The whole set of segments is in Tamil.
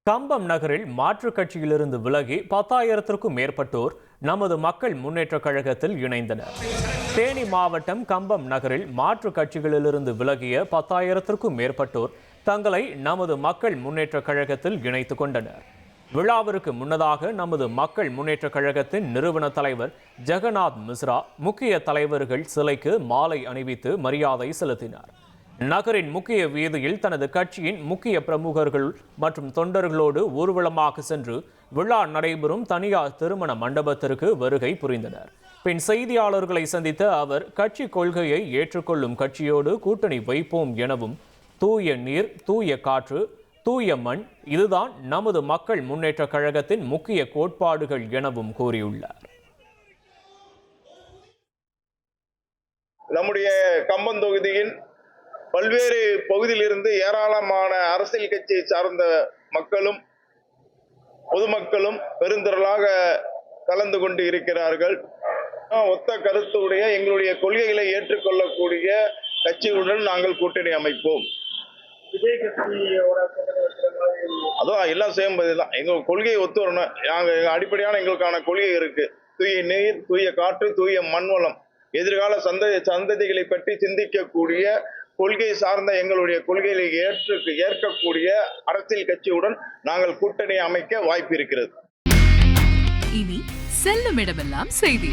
கம்பம் நகரில் மாற்றுக் கட்சியிலிருந்து விலகி 10,000க்கும் மேற்பட்டோர் நமது மக்கள் முன்னேற்றக் கழகத்தில் இணைந்தனர். தேனி மாவட்டம் கம்பம் நகரில் மாற்றுக் கட்சிகளிலிருந்து விலகிய 10,000க்கும் மேற்பட்டோர் தங்களை நமது மக்கள் முன்னேற்றக் கழகத்தில் இணைத்துக் கொண்டனர். விழாவிற்கு முன்னதாக நமது மக்கள் முன்னேற்றக் கழகத்தின் நிறுவன தலைவர் ஜெகநாத் மிஸ்ரா முக்கிய தலைவர்கள் சிலைக்கு மாலை அணிவித்து மரியாதை செலுத்தினார். நகரின் முக்கிய வீதியில் தனது கட்சியின் முக்கிய பிரமுகர்கள் மற்றும் தொண்டர்களோடு ஊர்வலமாக சென்று விழா நடைபெறும் தனியார் திருமண மண்டபத்திற்கு வருகை புரிந்தனர். பின் செய்தியாளர்களை சந்தித்த அவர் கட்சி கொள்கையை ஏற்றுக்கொள்ளும் கட்சியோடு கூட்டணி வைப்போம் எனவும், தூய நீர், தூய காற்று, தூய மண், இதுதான் நமது மக்கள் முன்னேற்ற கழகத்தின் முக்கிய கோட்பாடுகள் எனவும் கூறியுள்ளார். நம்முடைய கம்பம் தொகுதியின் பல்வேறு பகுதியிலிருந்து ஏராளமான அரசியல் கட்சியை சார்ந்த மக்களும் பொதுமக்களும் பெருந்திரளாக கலந்து கொண்டு இருக்கிறார்கள். ஒத்த கருத்துடைய எங்களுடைய கொள்கைகளை ஏற்றுக்கொள்ளக்கூடிய கட்சிகளுடன் நாங்கள் கூட்டணி அமைப்போம். அதான் எல்லாம் செய்யும்போதுதான் எங்க கொள்கையை ஒத்து வரணும். நாங்கள் அடிப்படையான எங்களுக்கான கொள்கை இருக்கு. தூய நீர், தூய காற்று, தூய மண் வளம், எதிர்கால சந்ததிகளை பற்றி சிந்திக்கக்கூடிய கொள்கை சார்ந்த எங்களுடைய கொள்கைகளை ஏற்கக்கூடிய அரசியல் கட்சியுடன் நாங்கள் கூட்டணி அமைக்க வாய்ப்பு இருக்கிறது. இனி செல்லும் இடமெல்லாம் செய்தி.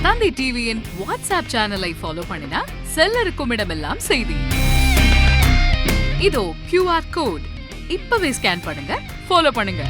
தந்தை டிவியின் வாட்ஸ்அப் சேனலை ஃபாலோ பண்ணினா செல்ல இருக்கும் இடமெல்லாம் செய்தி. இதோ QR கோட் இப்பவே ஸ்கேன் பண்ணுங்க, ஃபாலோ பண்ணுங்க.